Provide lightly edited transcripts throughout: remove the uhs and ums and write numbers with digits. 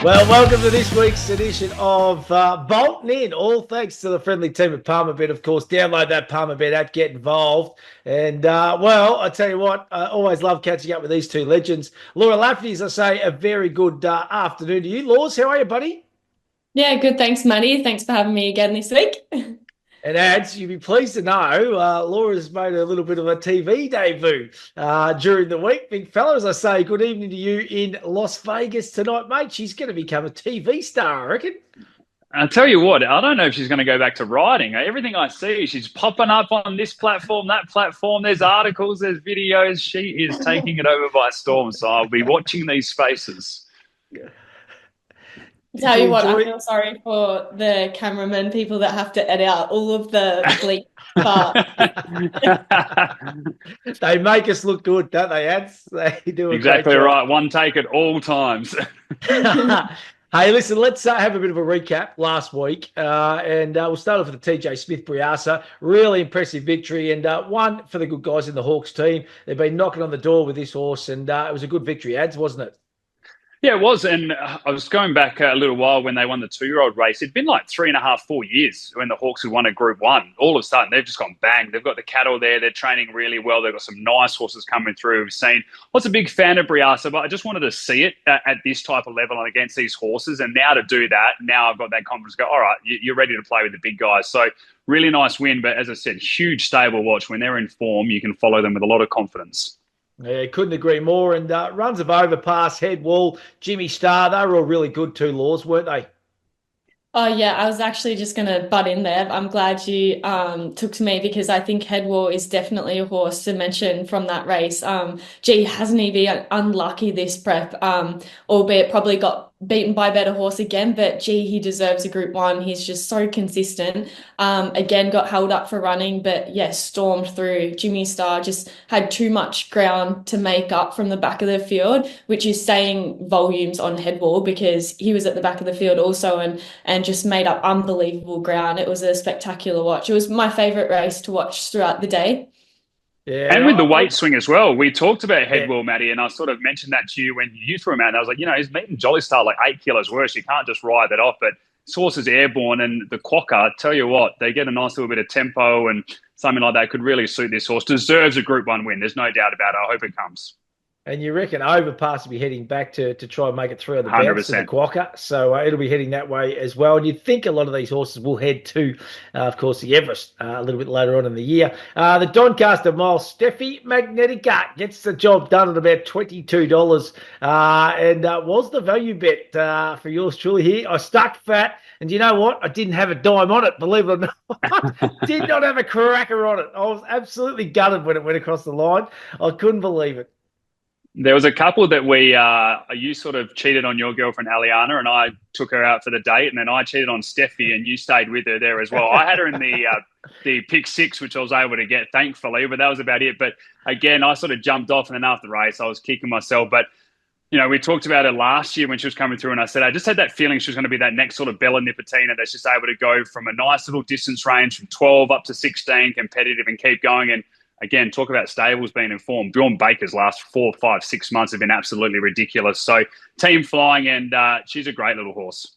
Well, welcome to this week's edition of Bolton In. All thanks to the friendly team at Palmerbet, of course. Download that Palmerbet app, get involved. And, well, I tell you what, I always love catching up with these two legends. Laura Lafferty, as I say, a very good afternoon to you. Laws, how are you, buddy? Yeah, good. Thanks, Matty. Thanks for having me again this week. And ads, you'd be pleased to know Laura's made a little bit of a TV debut during the week. Big fella, as I say, good evening to you in Las Vegas tonight, mate. She's going to become a TV star, I reckon. I'll tell you what, I don't know if she's going to go back to writing. Everything I see, she's popping up on this platform, that platform. There's articles, there's videos. She is taking it over by storm. So I'll be watching these spaces. Did Tell you you what, I enjoy feel sorry for the cameramen, people that have to edit out all of the bleep part. They make us look good, don't they, ads? They do a great Exactly job. right. One take at all times. Hey, listen, let's have a bit of a recap last week. And we'll start off with the TJ Smith Briasa. Really impressive victory, and one for the good guys in the Hawks team. They've been knocking on the door with this horse, and it was a good victory, ads, wasn't it? Yeah, it was. And I was going back a little while when they won the 2-year-old race. It'd been like 3.5, 4 years when the Hawks had won a Group 1. All of a sudden, they've just gone bang. They've got the cattle there. They're training really well. They've got some nice horses coming through. We've seen, I was a big fan of Briasa, but I just wanted to see it at this type of level and against these horses. And now to do that, now I've got that confidence to go, all right, you're ready to play with the big guys. So really nice win. But as I said, huge stable watch. When they're in form, you can follow them with a lot of confidence. Yeah, couldn't agree more. And runs of Overpass, Head Wall, Jimmy Star, they were all really good too, Laws, weren't they? Oh yeah, I was actually just gonna butt in there. I'm glad you took to me because I think Headwall is definitely a horse to mention from that race. Gee, hasn't he been unlucky this prep? Albeit probably got beaten by a better horse again, but gee, he deserves a Group 1. He's just so consistent. Again, got held up for running, but yes, stormed through. Jimmy Star just had too much ground to make up from the back of the field, which is saying volumes on Headwall because he was at the back of the field also and just made up unbelievable ground. It was a spectacular watch. It was my favorite race to watch throughout the day. And Yeah, with the weight swing as well. We talked about yeah. Headwell, Matty, and I sort of mentioned that to you when you threw him out. And I was like, he's meeting Jolly Star like 8 kilos worse. You can't just ride that off. But this horse is airborne, and the Quokka, tell you what, they get a nice little bit of tempo and something like that could really suit this horse. Deserves a Group 1 win. There's no doubt about it. I hope it comes. And you reckon Overpass will be heading back to try and make it through on the bounce to the 100%. Quokka. So it'll be heading that way as well. And you'd think a lot of these horses will head to, of course, the Everest a little bit later on in the year. The Doncaster Mile, Steffi Magnetica gets the job done at about $22. And was the value bet for yours truly here. I stuck fat. And you know what? I didn't have a dime on it, believe it or not. Did not have a cracker on it. I was absolutely gutted when it went across the line. I couldn't believe it. There was a couple that you sort of cheated on your girlfriend, Aliana, and I took her out for the date, and then I cheated on Steffi, and you stayed with her there as well. I had her in the pick 6, which I was able to get, thankfully, but that was about it. But again, I sort of jumped off, and then after the race, I was kicking myself. But, we talked about her last year when she was coming through, and I said, I just had that feeling she was going to be that next sort of Bella Nipotina that's just able to go from a nice little distance range from 12 up to 16, competitive and keep going. And again, talk about stables being informed. Bjorn Baker's last 4, 5, 6 months have been absolutely ridiculous. So team flying, and she's a great little horse.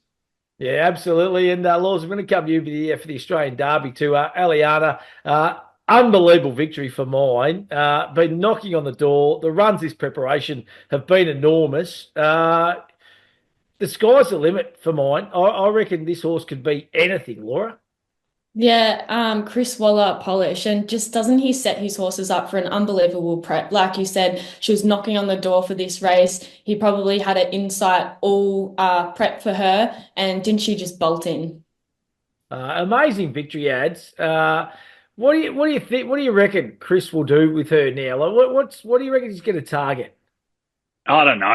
Yeah, absolutely. And Laws, I'm going to come to you for the Australian Derby too. Aliana, unbelievable victory for mine. Been knocking on the door. The runs this preparation have been enormous. The sky's the limit for mine. I reckon this horse could be anything, Laura. Yeah, Chris Waller polish and just doesn't he set his horses up for an unbelievable prep? Like you said, she was knocking on the door for this race. He probably had an insight all prep for her, and didn't she just bolt in? Amazing victory ads. What do you think? What do you reckon Chris will do with her now? Like, what do you reckon he's going to target? I don't know.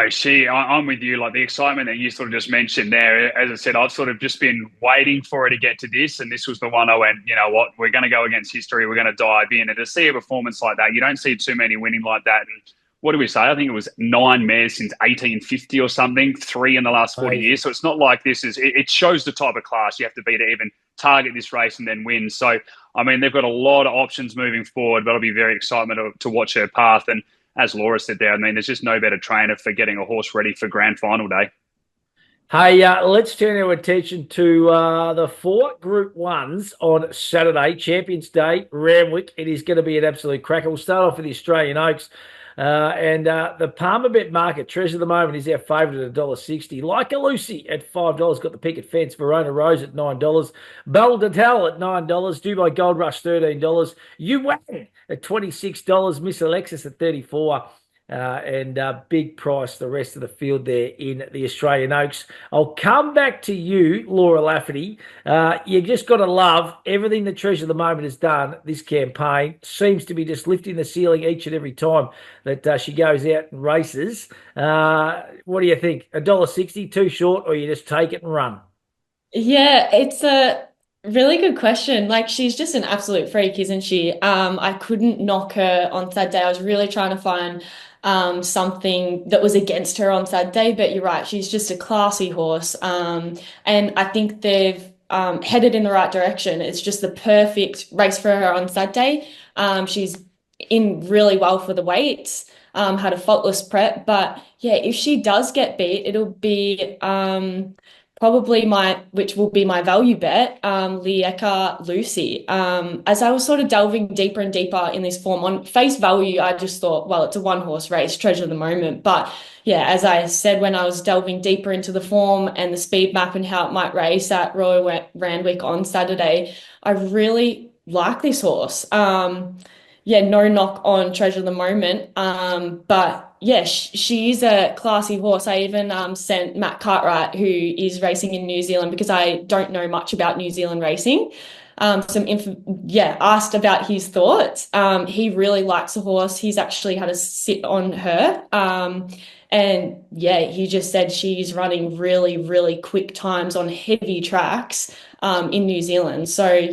I'm with you. Like the excitement that you sort of just mentioned there. As I said, I've sort of just been waiting for her to get to this, and this was the one I went. You know what? We're going to go against history. We're going to dive in, and to see a performance like that, you don't see too many winning like that. And what do we say? I think it was 9 mares since 1850 or something, 3 in the last 40 Amazing. years. So it's not like this is. It shows the type of class you have to be to even target this race and then win. So I mean, they've got a lot of options moving forward, but it'll be very exciting to watch her path. And as Laura said there, I mean, there's just no better trainer for getting a horse ready for grand final day. Hey, let's turn our attention to the four Group 1s on Saturday, Champions Day, Randwick. It is going to be an absolute cracker. We'll start off with the Australian Oaks. And the Palmer Bet market, treasure of the moment, is our favourite at $1.60. Like a Lucy at $5, got the picket fence. Verona Rose at $9. Bell Detal at $9. Dubai Gold Rush $13. Yuan at $26. Miss Alexis at $34. And big price, the rest of the field there in the Australian Oaks. I'll come back to you, Laura Lafferty. You just got to love everything that Treasure of the Moment has done this campaign. Seems to be just lifting the ceiling each and every time that she goes out and races. What do you think? $1.60, too short, or you just take it and run? Yeah, it's a really good question. Like she's just an absolute freak, isn't she? I couldn't knock her on Saturday. I was really trying to find something that was against her on Saturday, but you're right, she's just a classy horse. And I think they've headed in the right direction. It's just the perfect race for her on Saturday. She's in really well for the weights. Had a faultless prep, but yeah, if she does get beat, it'll be probably which will be my value bet, Lieka Lucy. As I was sort of delving deeper and deeper in this form, on face value, I just thought, well, it's a one horse race, treasure of the moment. But yeah, as I said, when I was delving deeper into the form and the speed map and how it might race at Royal Randwick on Saturday, I really like this horse. Yeah, no knock on treasure of the moment. But yeah, she is a classy horse. I even sent Matt Cartwright, who is racing in New Zealand, because I don't know much about New Zealand racing. Asked about his thoughts. He really likes the horse. He's actually had a sit on her. And yeah, he just said she's running really, really quick times on heavy tracks in New Zealand. So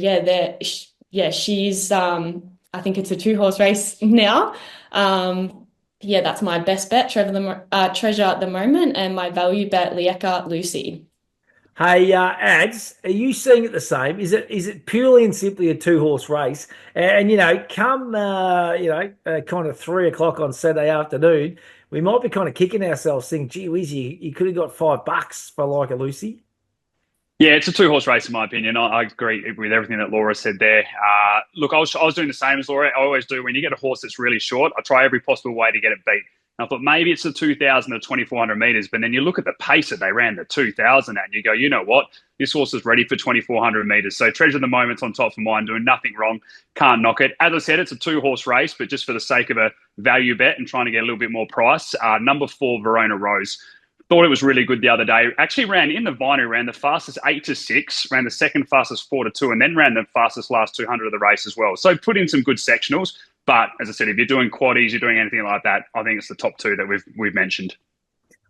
she's I think it's a two horse race now. Yeah, that's my best bet, Treasure at the moment, and my value bet, Lieka Lucy. Hey, Ads, are you seeing it the same? Is it purely and simply a two horse race? And come kind of 3 o'clock on Saturday afternoon, we might be kind of kicking ourselves, thinking, "Gee whiz, you could have got $5 for like a Lucy." Yeah, it's a two-horse race in my opinion. I agree with everything that Laura said there. Look, I was doing the same as Laura. I always do. When you get a horse that's really short, I try every possible way to get it beat. And I thought maybe it's the 2,000 or 2,400 meters, but then you look at the pace that they ran the 2,000 at, and you go, you know what? This horse is ready for 2,400 meters. So Treasure of the Moment's on top of mine, doing nothing wrong. Can't knock it. As I said, it's a two-horse race, but just for the sake of a value bet and trying to get a little bit more price, number 4, Verona Rose. Thought it was really good the other day. Actually ran in the Vinery, ran the fastest 8-6, ran the second fastest 4-2, and then ran the fastest last 200 of the race as well. So put in some good sectionals. But as I said, if you're doing quaddies, you're doing anything like that, I think it's the top two that we've mentioned.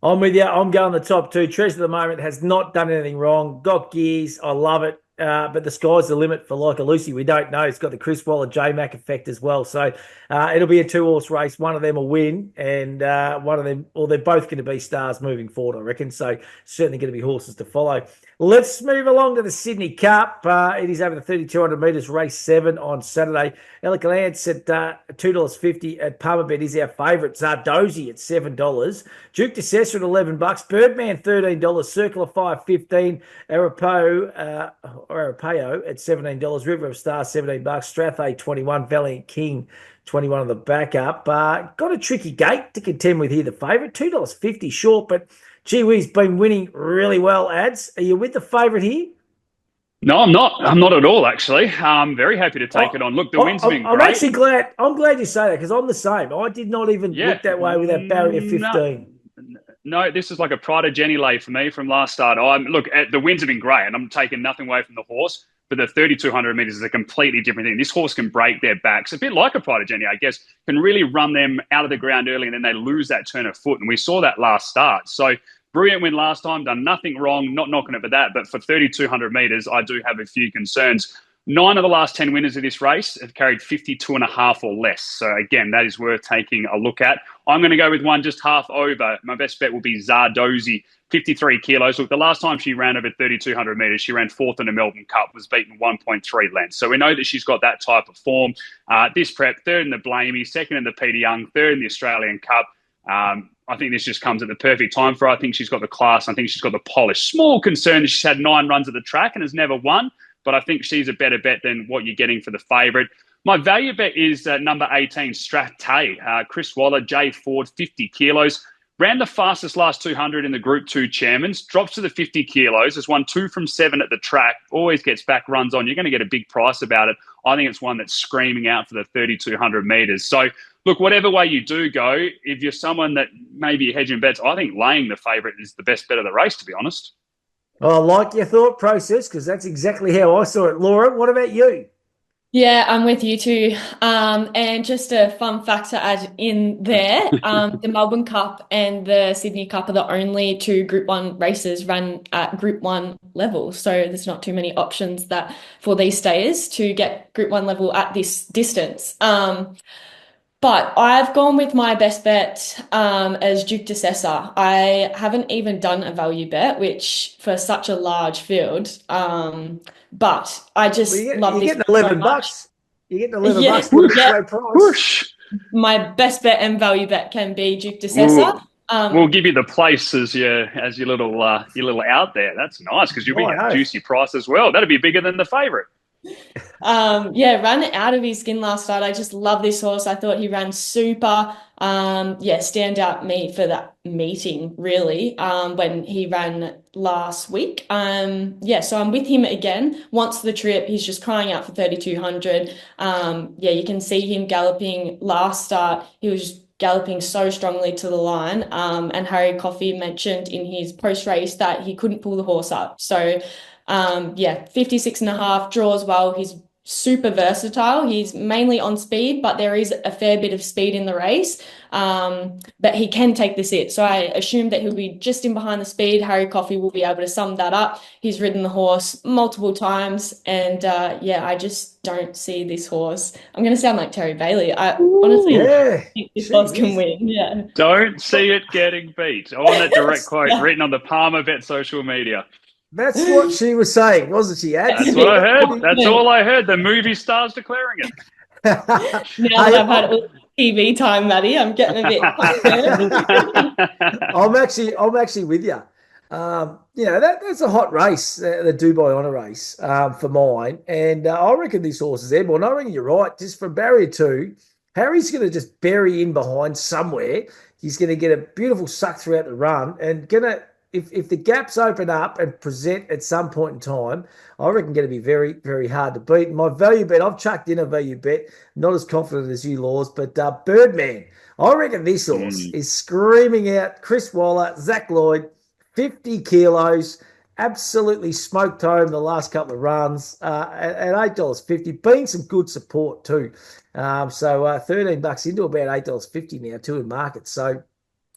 I'm with you. I'm going the top two. Treasure of the Moment has not done anything wrong. Got gears. I love it. But the sky's the limit for like a Lucy. We don't know. It's got the Chris Waller J-Mac effect as well. So it'll be a two-horse race. One of them will win, and one of them, or they're both going to be stars moving forward, I reckon. So certainly going to be horses to follow. Let's move along to the Sydney Cup. It is over the 3,200 metres, race 7 on Saturday. Elegant Lance at $2.50 at Palmerbet is our favourite. Zardozi at $7. Duke de Sessa at $11. Birdman $13. Circle of Fire $15. Arapeo at $17. River of Stars $17. Strathay $21. Valiant King $21 on the backup. Got a tricky gate to contend with here. The favourite $2.50 short, but gee whiz, been winning really well. Ads, are you with the favourite here? No, I'm not. I'm not at all, actually. I'm very happy to take it on. Look, the wins have been great. I'm actually glad. I'm glad you say that, because I'm the same. I did not even look that way with that barrier 15. No, this is like a Pride of Jenny lay for me from last start. Look, the wins have been great, and I'm taking nothing away from the horse. But the 3,200 meters is a completely different thing. This horse can break their backs, a bit like a Pride of Jenny, I guess, can really run them out of the ground early, and then they lose that turn of foot. And we saw that last start. So brilliant win last time, done nothing wrong, not knocking it for that. But for 3,200 meters, I do have a few concerns. 9 of the last 10 winners of this race have carried 52.5 or less. So again, that is worth taking a look at. I'm going to go with one just half over. My best bet will be Zardozi, 53 kilos. Look, the last time she ran over 3,200 metres, she ran 4th in the Melbourne Cup, was beaten 1.3 lengths. So we know that she's got that type of form. This prep, 3rd in the Blamey, 2nd in the Peter Young, 3rd in the Australian Cup. I think this just comes at the perfect time for her. I think she's got the class. I think she's got the polish. Small concern that she's had 9 runs at the track and has never won, but I think she's a better bet than what you're getting for the favourite. My value bet is number 18, Stratay. Chris Waller, Jay Ford, 50 kilos. Ran the fastest last 200 in the Group 2 Chairmans. Drops to the 50 kilos. Has won 2 from 7 at the track. Always gets back, runs on. You're going to get a big price about it. I think it's one that's screaming out for the 3,200 metres. So, look, whatever way you do go, if you're someone that maybe you're hedging bets, I think laying the favourite is the best bet of the race, to be honest. I like your thought process because that's exactly how I saw it. Laura, what about you? Yeah, I'm with you too. And just a fun fact to add in there, the Melbourne Cup and the Sydney Cup are the only 2 Group 1 races run at Group 1 level. So there's not too many options that for these stayers to get Group 1 level at this distance. But I've gone with my best bet as Duke de Sessa. I haven't even done a value bet, which for such a large field. But I just love this. You're getting $11. You're getting $11 for a great price. Whoosh. My best bet and value bet can be Duke de Sessa. We'll give you the place as your little out there. That's nice because you'll be getting a juicy price as well. That'd be bigger than the favourite. Ran out of his skin last start. I just love this horse. I thought he ran super. Stand out me for that meeting really. When he ran last week. So I'm with him again. Wants the trip. He's just crying out for 3,200. You can see him galloping last start. He was galloping so strongly to the line. And Harry Coffey mentioned in his post race that he couldn't pull the horse up. So 56.5 draws well. He's super versatile. He's mainly on speed, but there is a fair bit of speed in the race. But he can take the sit. So I assume that he'll be just in behind the speed. Harry Coffey will be able to sum that up. He's ridden the horse multiple times. And I just don't see this horse. I'm going to sound like Terry Bailey. I honestly think this horse can win. Yeah. Don't see it getting beat. I want that direct quote written on the Palmer Bet social media. That's what she was saying, wasn't she? That's what I heard. That's all I heard. The movie stars declaring it. Now that I've had all TV time, Matty, I'm getting a bit. I'm actually with you. That's a hot race, the Dubai Honour race for mine, and I reckon this horse is airborne. I reckon you're right. Just from barrier 2, Harry's going to just bury in behind somewhere. He's going to get a beautiful suck throughout the run, and If the gaps open up and present at some point in time, I reckon going to be very, very hard to beat. My value bet, I've chucked in a value bet, not as confident as you, Laws, but Birdman. I reckon this horse is screaming out Chris Waller, Zach Lloyd, 50 kilos, absolutely smoked home the last couple of runs at $8.50, been some good support too. So $13 into about $8.50 now, 2 in market. So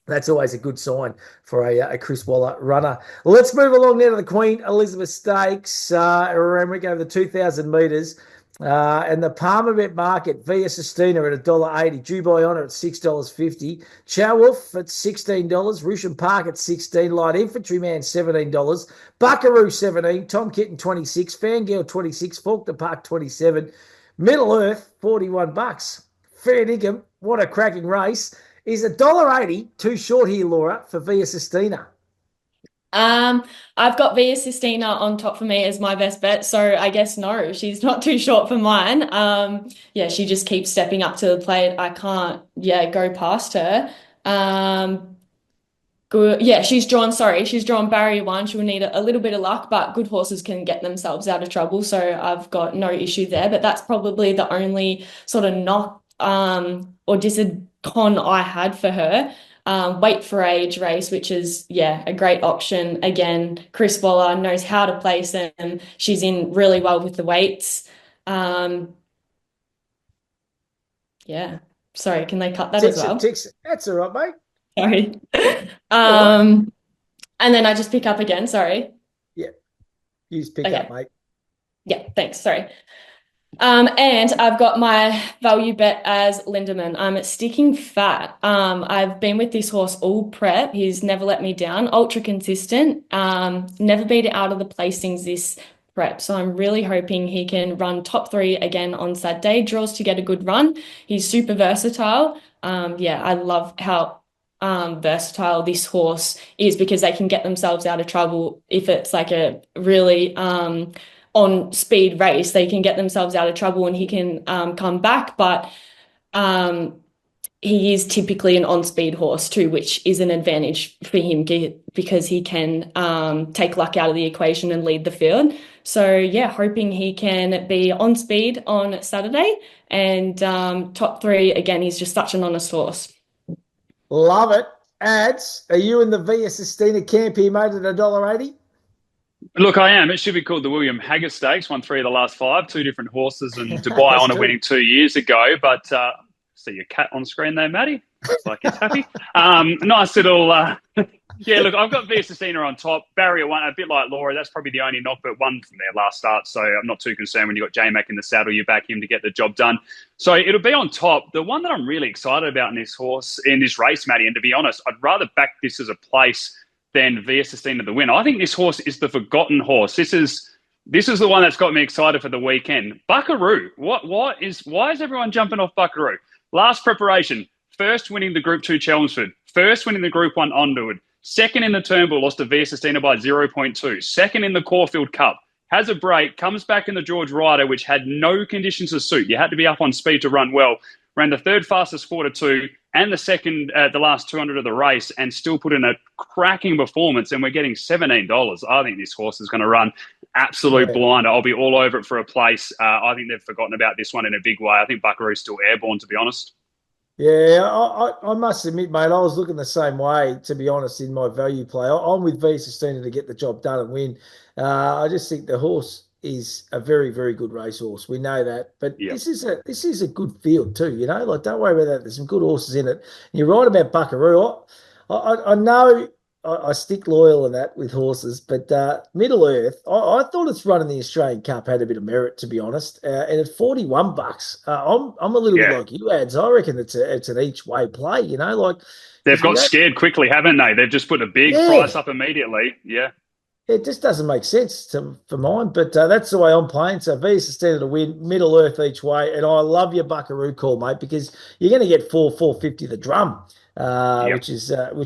that's always a good sign for a Chris Waller runner. Let's move along now to the Queen Elizabeth Stakes. We're going over the 2,000 metres. And the Palmer Bet market, Via Sistina at $1.80, Dubai Honour at $6.50, Chow Wolf at $16, Rushan Park at $16, Light Infantryman $17, Buckaroo $17, Tom Kitten $26, Fangirl $26, Faulkner Park $27, Middle Earth $41. Fair dinkum, what a cracking race. Is $1.80 too short here, Laura, for Via Sistina? I've got Via Sistina on top for me as my best bet, so I guess no, she's not too short for mine. She just keeps stepping up to the plate. I can't, go past her. Good. Yeah, she's drawn barrier 1. She'll need a little bit of luck, but good horses can get themselves out of trouble, so I've got no issue there. But that's probably the only sort of knock or disadvantage I had for her. Wait for age race, which is a great option. Again, Chris Waller knows how to place them. She's in really well with the weights. Sorry, can they cut that as well? That's all right, mate. Sorry. And then I just pick up again. Sorry. Yeah, you just pick up, mate. Yeah, thanks. Sorry. And I've got my value bet as Lindemann. I'm sticking fat. I've been with this horse all prep. He's never let me down. Ultra consistent. Never beat it out of the placings this prep. So I'm really hoping he can run top 3 again on Saturday. Draws to get a good run. He's super versatile. I love how versatile this horse is, because they can get themselves out of trouble if it's like a really on speed race. They can get themselves out of trouble and he can come back, but um, he is typically an on-speed horse too, which is an advantage for him because he can take luck out of the equation and lead the field. So yeah, hoping he can be on speed on Saturday and top three again. He's just such an honest horse. Love it. Ads, are you in the Via Sistina camp here, mate, at $1.80? Look, I am. It should be called the William Haggas Stakes. Won 3 of the last 5, 2 different horses, and Dubai Honour winning 2 years ago. But see your cat on screen there, Matty. Looks like it's happy. Nice little. Yeah, look, I've got Via Sistina on top. Barrier 1, a bit like Laura. That's probably the only knock, but one from their last start. So I'm not too concerned when you've got J-Mac in the saddle. You back him to get the job done. So it'll be on top. The one that I'm really excited about in this race, Matty, and to be honest, I'd rather back this as a place than Via Sistina the win. I think this horse is the forgotten horse. This is the one that's got me excited for the weekend. Buckaroo. Why is everyone jumping off Buckaroo? Last preparation, first winning the Group 2 Chelmsford, first winning the Group 1 Underwood, second in the Turnbull, lost to Via Sistina by 0.2, second in the Caulfield Cup, has a break, comes back in the George Ryder, which had no conditions to suit. You had to be up on speed to run well. Ran the third fastest 4-2 and the second the last 200 of the race, and still put in a cracking performance, and we're getting $17. I think this horse is going to run absolute blinder. I'll be all over it for a place. I think they've forgotten about this one in a big way. I think Buckaroo's still airborne, to be honest. Yeah, I must admit, mate, I was looking the same way, to be honest, in my value play. I'm with Via Sistina to get the job done and win. I just think the horse is a very, very good racehorse. We know that, but this is a good field too. You know, like don't worry about that. There's some good horses in it. And you're right about Buckaroo. I know I stick loyal in that with horses, but Middle Earth, I thought its run in the Australian Cup had a bit of merit, to be honest. And at $41, I'm a little bit like you, Ads. I reckon it's an each way play. You know, like they've got scared quickly, haven't they? They've just put a big price up immediately. Yeah. It just doesn't make sense for mine, but that's the way I'm playing. So Via Sistina to win, Middle Earth each way, and I love your Buckaroo call, mate, because you're going to get 450 the drum, which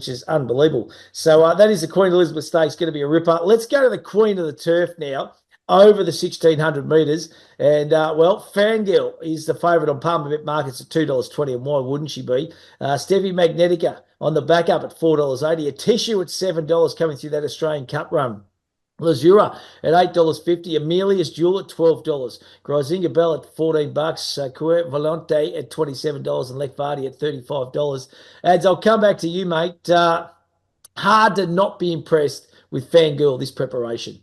is unbelievable. So that is the Queen Elizabeth Stakes, going to be a ripper. Let's go to the Queen of the Turf now, over the 1,600 metres, and Fangirl is the favourite on Palmerbet Markets at $2.20, and why wouldn't she be? Steffi Magnetica on the back up at $4.80, a Tissue at $7 coming through that Australian Cup run. Lazura at $8.50, Amelia's Jewel at $12, Grisinga Bell at $14, Coeur Volante at $27, and Lek Vardy at $35. Ads, I'll come back to you, mate. Hard to not be impressed with Fangirl this preparation.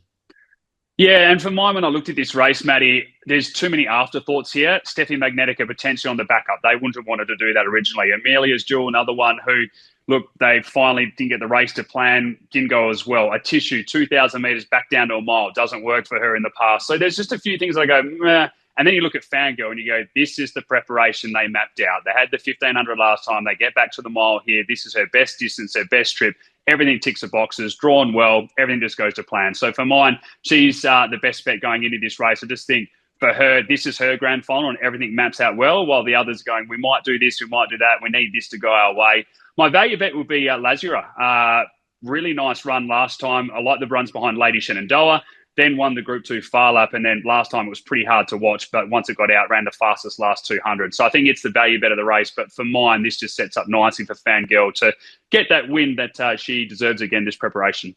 Yeah, and for mine, when I looked at this race, Matty, there's too many afterthoughts here. Steffi Magnetica potentially on the backup. They wouldn't have wanted to do that originally. Amelia's Jewel, another one who, look, they finally didn't get the race to plan, didn't go as well. A Tissue, 2,000 metres back down to a mile, doesn't work for her in the past. So there's just a few things I go, meh. And then you look at Fangirl and you go, this is the preparation they mapped out. They had the 1,500 last time. They get back to the mile here. This is her best distance, her best trip. Everything ticks the boxes, drawn well. Everything just goes to plan. So for mine, she's the best bet going into this race. I just think for her, this is her grand final and everything maps out well, while the others going, we might do this, we might do that. We need this to go our way. My value bet would be Lazura. Really nice run last time. I like the runs behind Lady Shenandoah. Then won the Group 2 Far Lap, and then last time it was pretty hard to watch, but once it got out, ran the fastest last 200. So I think it's the value bet of the race, but for mine, this just sets up nicely for Fangirl to get that win that she deserves again this preparation.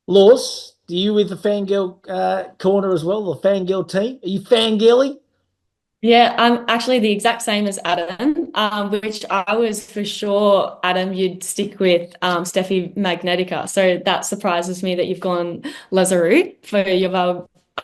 Laws, do you with the Fangirl corner as well, the Fangirl team? Are you fangirling? Yeah, I'm actually the exact same as Adam, which I was for sure, Adam, you'd stick with Steffi Magnetica. So that surprises me that you've gone Lazarou for your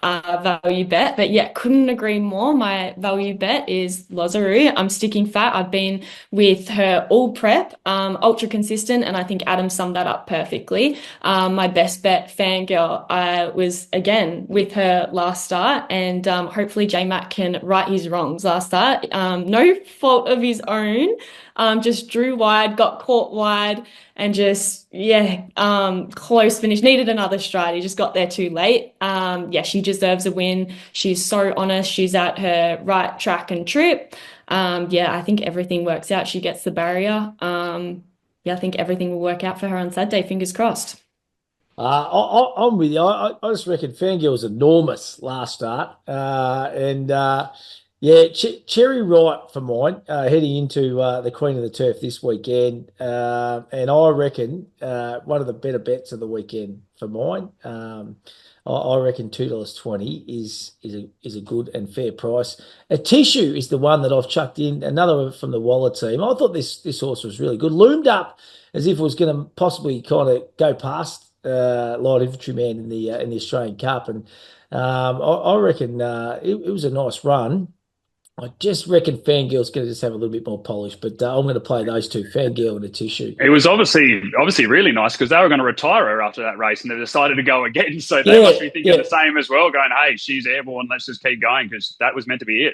value bet. But yeah, couldn't agree more. My value bet is Lazarou. I'm sticking fat. I've been with her all prep, ultra consistent, and I think Adam summed that up perfectly. My best bet, Fangirl, I was again with her last start, and hopefully J-Mac can right his wrongs last start. No fault of his own. Just drew wide, got caught wide, and just, close finish. Needed another stride. He just got there too late. She deserves a win. She's so honest. She's at her right track and trip. I think everything works out. She gets the barrier. yeah, I think everything will work out for her on Saturday. Fingers crossed. I'm with you. I just reckon Fangirl's enormous last start. Yeah, Cherry Wright for mine, heading into the Queen of the Turf this weekend. And I reckon one of the better bets of the weekend for mine. I reckon $2.20 is a good and fair price. A Tissue is the one that I've chucked in, another one from the Waller team. I thought this horse was really good. Loomed up as if it was going to possibly kind of go past light infantryman in the Australian Cup, and I reckon it was a nice run. I just reckon Fangirl's going to just have a little bit more polish, but I'm going to play those two, Fangirl and a Tissue. It was obviously really nice because they were going to retire her after that race and they decided to go again. So they must be thinking the same as well, going, hey, she's airborne, let's just keep going because that was meant to be it.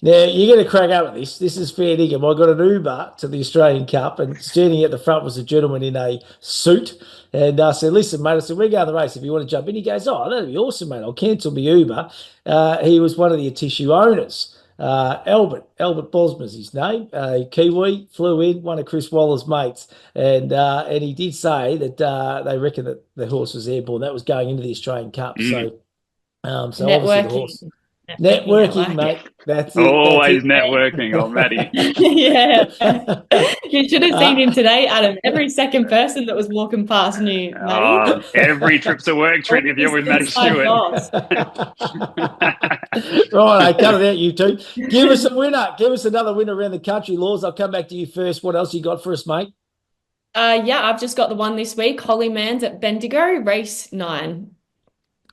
Now, you're going to crack up with this. This is fair dinkum. I got an Uber to the Australian Cup, and standing at the front was a gentleman in a suit. And I said, listen, mate, I said, we're going the race if you want to jump in. He goes, oh, that'd be awesome, mate. I'll cancel my Uber. He was one of the Tissue owners. Albert Bosma's his name. Kiwi, flew in, one of Chris Waller's mates. And he did say that they reckon that the horse was airborne. That was going into the Australian Cup. So obviously the horse... Networking, mate. That's it. Always networking, old Matty. Yeah. You should have seen him today, Adam. Every second person that was walking past knew Matty. Every trip's a work trip if you're with Matty Stewart. Right, cut it out, you two. Give us a winner. Give us another winner around the country, Laws. I'll come back to you first. What else you got for us, mate? Yeah, I've just got the one this week. Holly Mans at Bendigo, race 9.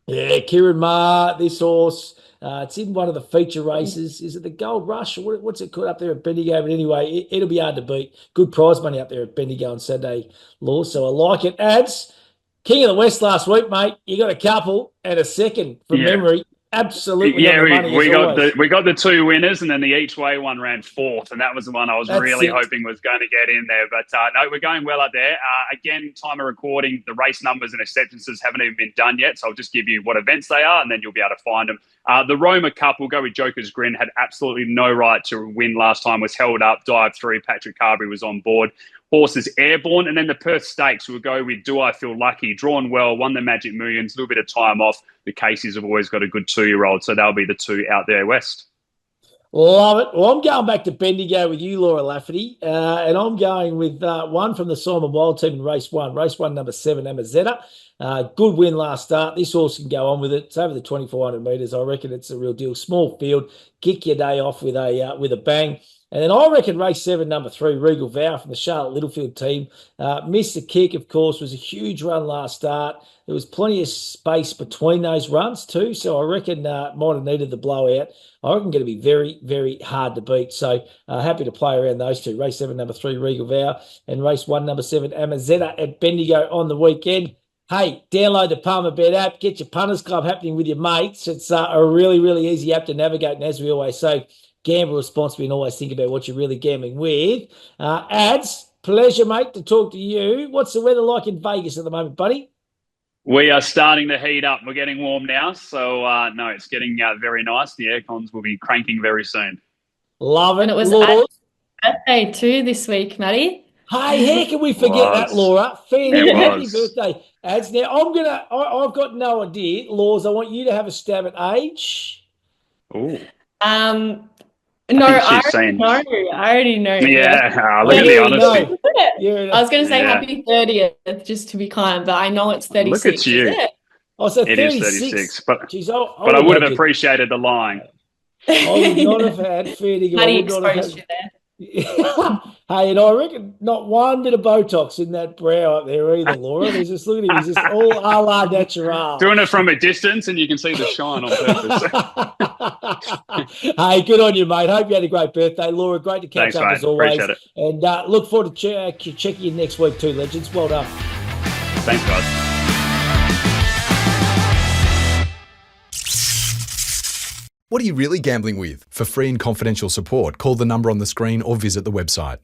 Yeah, Kieran Ma, this horse. It's in one of the feature races. Is it the Gold Rush or what's it called up there at Bendigo? But anyway, it'll be hard to beat. Good prize money up there at Bendigo on Saturday, Law. So I like it. Ads, King of the West last week, mate. You got a couple and a second from memory. Absolutely. Yeah, we got the two winners, and then the each way one ran fourth, and that was the one I was really hoping was going to get in there. But no, we're going well up there. Again, time of recording, the race numbers and acceptances haven't even been done yet, so I'll just give you what events they are, and then you'll be able to find them. The Roma Cup, we'll go with Joker's Grin, had absolutely no right to win last time, was held up, dived through. Patrick Carberry was on board. Horses airborne, and then the Perth Stakes we'll go with Do I Feel Lucky, drawn well, won the Magic Millions, a little bit of time off. The Caseys have always got a good 2-year-old, so they'll be the two out there west. Love it. Well, I'm going back to Bendigo with you, Laura Lafferty, and I'm going with one from the Simon Wild team in race 1, number 7, Amazetta. Good win last start. This horse can go on with it. It's over the 2,400 metres. I reckon it's a real deal. Small field, kick your day off with a bang. And then I reckon race 7, number 3, Regal Vow from the Charlotte Littlefield team. Missed the kick, of course, was a huge run last start. There was plenty of space between those runs too, so I reckon might have needed the blowout. I reckon going to be very, very hard to beat. So happy to play around those two. Race 7, number 3, Regal Vow, and race 1, number 7, Amazetta at Bendigo on the weekend. Hey, download the Palmer Bet app. Get your punters club happening with your mates. It's a really, really easy app to navigate, and as we always say, gamble responsibly and always think about what you're really gambling with. Ads, pleasure, mate, to talk to you. What's the weather like in Vegas at the moment, buddy? We are starting to heat up. We're getting warm now. So, no, it's getting very nice. The air cons will be cranking very soon. Love it. And it was Ad's birthday too this week, Matty. Hey, how can we forget that, Laura? Happy birthday, Ads. Now, I've got no idea. Laws, I want you to have a stab at age. Oh. No, I already know. Yeah, look at the honesty. I was going to say happy 30th, just to be kind, but I know it's 36. Look at you. It is 36, but Jeez, I would have appreciated the lying. I would not have had fair dinkum. Matty exposed you there. Hey, and I reckon not one bit of Botox in that brow up there either, Laura. There's just, look at him, he's just all a la natural. Doing it from a distance and you can see the shine on purpose. Hey, good on you, mate. Hope you had a great birthday, Laura. Great to catch up, mate. As always. Appreciate it. And look forward to checking in next week too, legends. Well done. Thanks, guys. What are you really gambling with? For free and confidential support, call the number on the screen or visit the website.